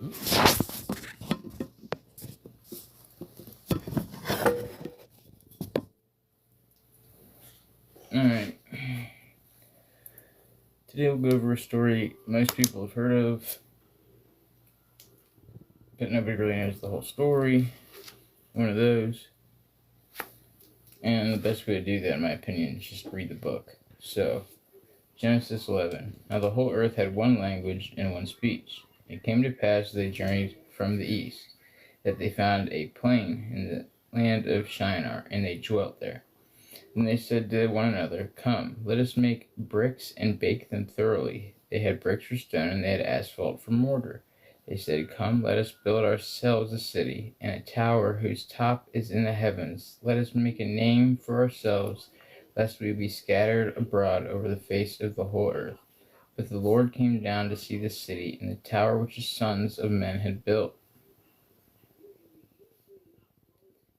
Alright. Today we'll go over a story most people have heard of, but nobody really knows the whole story. One of those. And the best way to do that, in my opinion, is just read the book. So, Genesis 11. Now the whole earth had one language and one speech. It came to pass as they journeyed from the east, that they found a plain in the land of Shinar, and they dwelt there. And they said to one another, Come, let us make bricks and bake them thoroughly. They had bricks for stone, and they had asphalt for mortar. They said, Come, let us build ourselves a city, and a tower whose top is in the heavens. Let us make a name for ourselves, lest we be scattered abroad over the face of the whole earth. But the Lord came down to see the city, and the tower which the sons of men had built.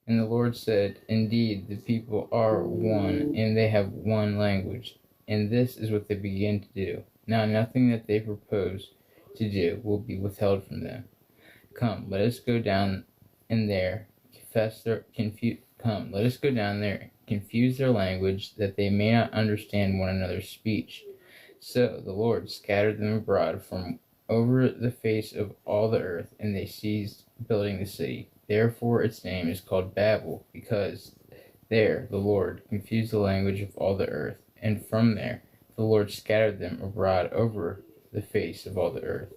And the Lord said, Indeed, the people are one, and they have one language, and this is what they begin to do. Now nothing that they propose to do will be withheld from them. Come, let us go down and there, let us go down there, confuse their language, that they may not understand one another's speech. So the Lord scattered them abroad from over the face of all the earth, and they ceased building the city. Therefore its name is called Babel, because there the Lord confused the language of all the earth, and from there the Lord scattered them abroad over the face of all the earth.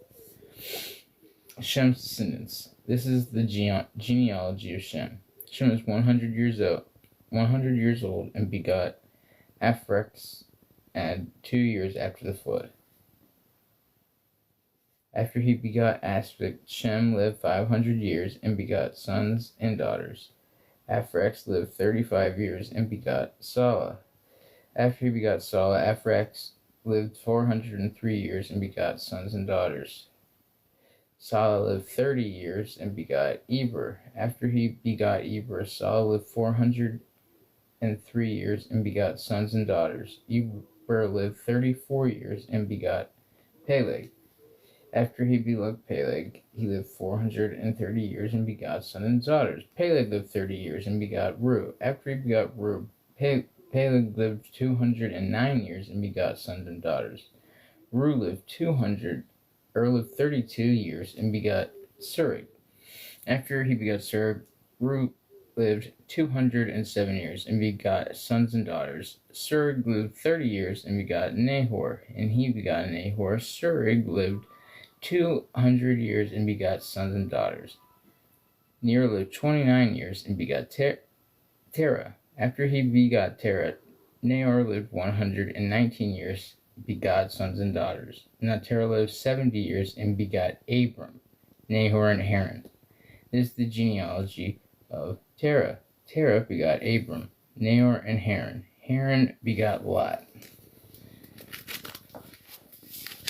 Shem's descendants. This is the genealogy of Shem. Shem was 100 years old, and begot Aphrexad 2 years after the flood. After he begot Asphic, Shem lived 500 years, and begot sons and daughters. Aphrix lived 35 years, and begot Salah. After he begot Salah, Aphrix lived 403 years, and begot sons and daughters. Salah lived 30 years, and begot Eber. After he begot Eber, Salah lived 403 years, and begot sons and daughters. Eber lived 34 years, and begot Peleg. After he begot Peleg, he lived 430 years and begot sons and daughters. Peleg lived 30 years and begot Reu. After he begot Reu, Peleg lived 209 years and begot sons and daughters. Reu lived 32 years and begot Serug. After he begot Serug, Reu lived 207 years and begot sons and daughters. Serug lived 30 years and begot Nahor, and he begot Nahor. Serug lived 200 years and begot sons and daughters. Ner lived 29 years and begot Terah. After he begot Terah, Nahor lived 119 years, begot sons and daughters. Now Terah lived 70 years and begot Abram, Nahor, and Haran. This is the genealogy of Terah. Terah begot Abram, Nahor, and Haran. Haran begot Lot.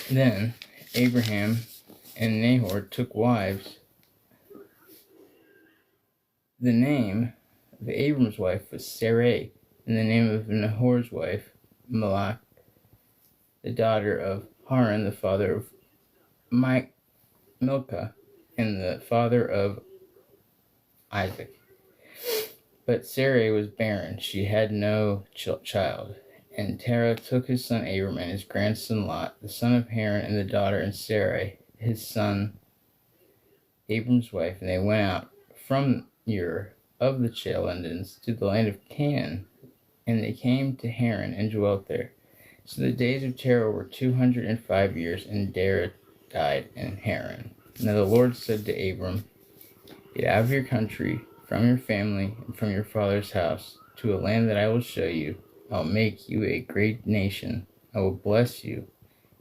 Then Abraham and Nahor took wives. The name of Abram's wife was Sarai, and the name of Nahor's wife, Milcah, the daughter of Haran, the father of Milcah, and the father of Isaac. But Sarai was barren, she had no child. And Terah took his son Abram and his grandson Lot, the son of Haran, and the daughter, and Sarai, his son, Abram's wife, and they went out from Ur of the Chaldeans to the land of Canaan, and they came to Haran and dwelt there. So the days of Terah were 205 years, and Terah died in Haran. Now the Lord said to Abram, Get out of your country, from your family, and from your father's house, to a land that I will show you. I will make you a great nation. I will bless you,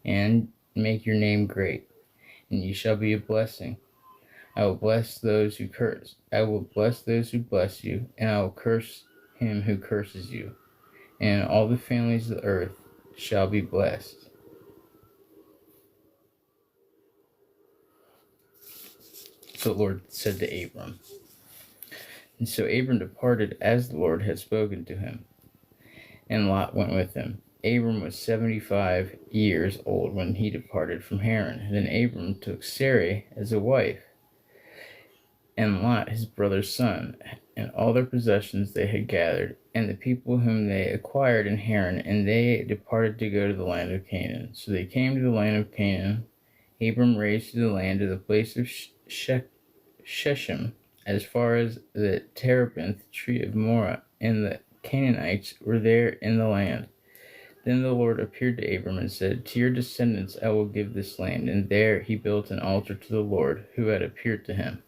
and make your name great, and you shall be a blessing. I will bless those who curse. I will bless those who bless you, and I will curse him who curses you. And all the families of the earth shall be blessed. So the Lord said to Abram. And so Abram departed as the Lord had spoken to him, and Lot went with him. Abram was 75 years old when he departed from Haran. Then Abram took Sarai as a wife, and Lot his brother's son, and all their possessions they had gathered, and the people whom they acquired in Haran, and they departed to go to the land of Canaan. So they came to the land of Canaan. Abram raised to the land to the place of Shechem, as far as the terebinth tree of Morah, and the Canaanites were there in the land. Then the Lord appeared to Abram and said, To your descendants I will give this land. And there he built an altar to the Lord, who had appeared to him.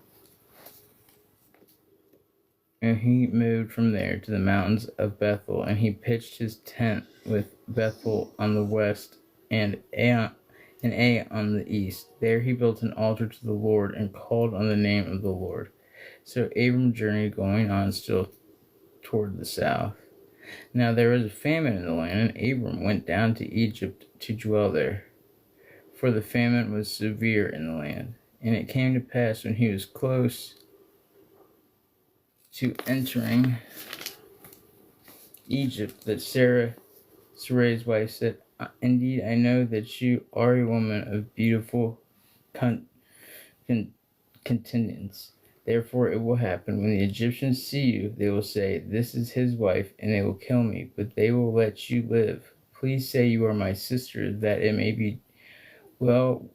And he moved from there to the mountains of Bethel, and he pitched his tent with Bethel on the west and Ai on the east. There he built an altar to the Lord and called on the name of the Lord. So Abram journeyed, going on still toward the south. Now there was a famine in the land, and Abram went down to Egypt to dwell there, for the famine was severe in the land. And it came to pass, when he was close to entering Egypt, that Sarai's wife said, Indeed, I know that you are a woman of beautiful countenance. Therefore it will happen, when the Egyptians see you, they will say, This is his wife, and they will kill me, but they will let you live. Please say you are my sister, that it may be well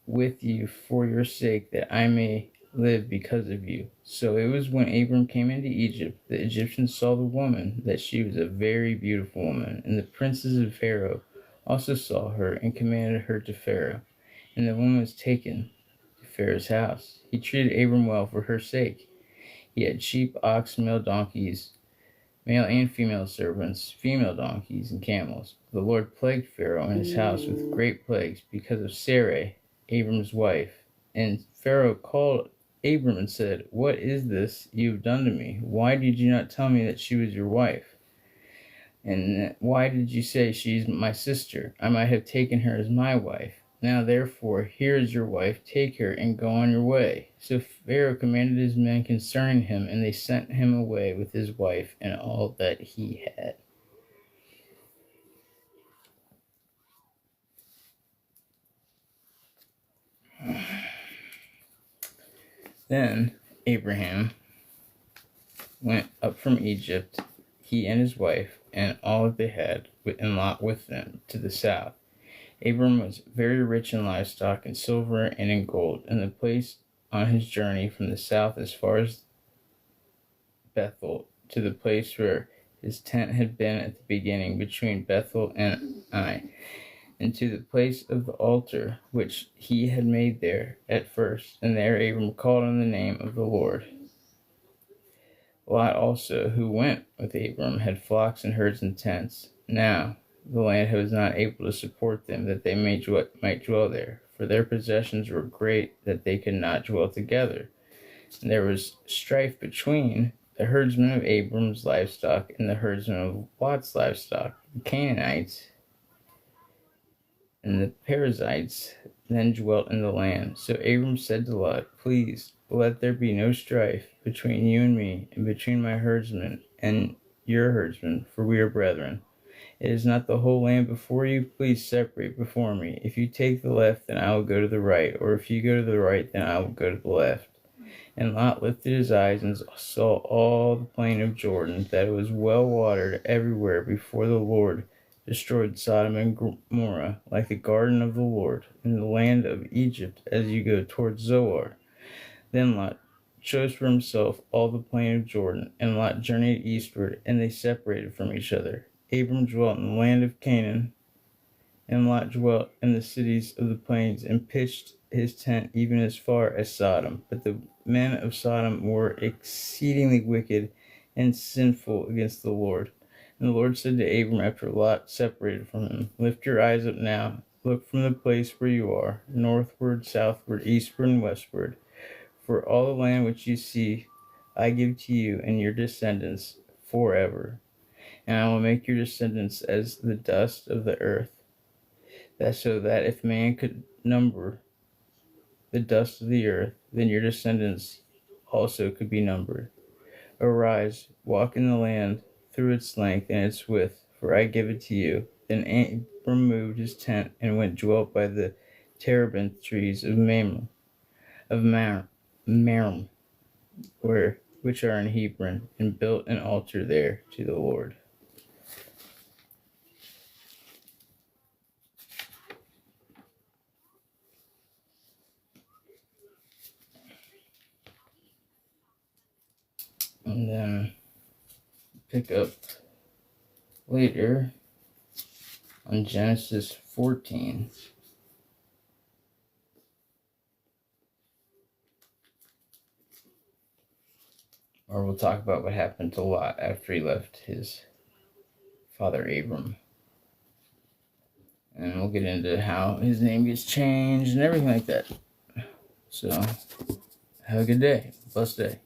with you for your sake, that I may live because of you. So it was when Abram came into Egypt, the Egyptians saw the woman, that she was a very beautiful woman, and the princes of Pharaoh also saw her, and commanded her to Pharaoh. And the woman was taken to Pharaoh's house. He treated Abram well for her sake. He had sheep, ox, male donkeys, male and female servants, female donkeys, and camels. The Lord plagued Pharaoh and his house with great plagues because of Sarai, Abram's wife. And Pharaoh called Abram and said, What is this you have done to me? Why did you not tell me that she was your wife? And why did you say, She is my sister? I might have taken her as my wife. Now therefore, here is your wife, take her and go on your way. So Pharaoh commanded his men concerning him, and they sent him away with his wife and all that he had. Then Abraham went up from Egypt, he and his wife, and all that they had, and Lot with them, to the south. Abram was very rich in livestock, in silver, and in gold, and the place on his journey from the south as far as Bethel, to the place where his tent had been at the beginning, between Bethel and Ai, and to the place of the altar which he had made there at first. And there Abram called on the name of the Lord. Lot also, who went with Abram, had flocks and herds and tents. Now the land was not able to support them, that they might dwell there, for their possessions were great, that they could not dwell together. And there was strife between the herdsmen of Abram's livestock and the herdsmen of Lot's livestock. The Canaanites and the Perizzites then dwelt in the land. So Abram said to Lot, Please, let there be no strife between you and me, and between my herdsmen and your herdsmen, for we are brethren. It is not the whole land before you. Please separate before me. If you take the left, then I will go to the right, or if you go to the right, then I will go to the left. And Lot lifted his eyes and saw all the plain of Jordan, that it was well watered everywhere, before the Lord destroyed Sodom and Gomorrah, like the garden of the Lord, in the land of Egypt, as you go towards Zoar. Then Lot chose for himself all the plain of Jordan, and Lot journeyed eastward, and they separated from each other. Abram dwelt in the land of Canaan, and Lot dwelt in the cities of the plains, and pitched his tent even as far as Sodom. But the men of Sodom were exceedingly wicked and sinful against the Lord. And the Lord said to Abram after Lot separated from him, Lift your eyes up now, look from the place where you are, northward, southward, eastward, and westward. For all the land which you see I give to you and your descendants forever. And I will make your descendants as the dust of the earth, so that if man could number the dust of the earth, then your descendants also could be numbered. Arise, walk in the land through its length and its width, for I give it to you. Then Abram moved his tent and went dwelt by the terebinth trees of Mamre, which are in Hebron, and built an altar there to the Lord. And then pick up later on Genesis 14. Or we'll talk about what happened to Lot after he left his father Abram. And we'll get into how his name gets changed and everything like that. So, have a good day. Blessed day.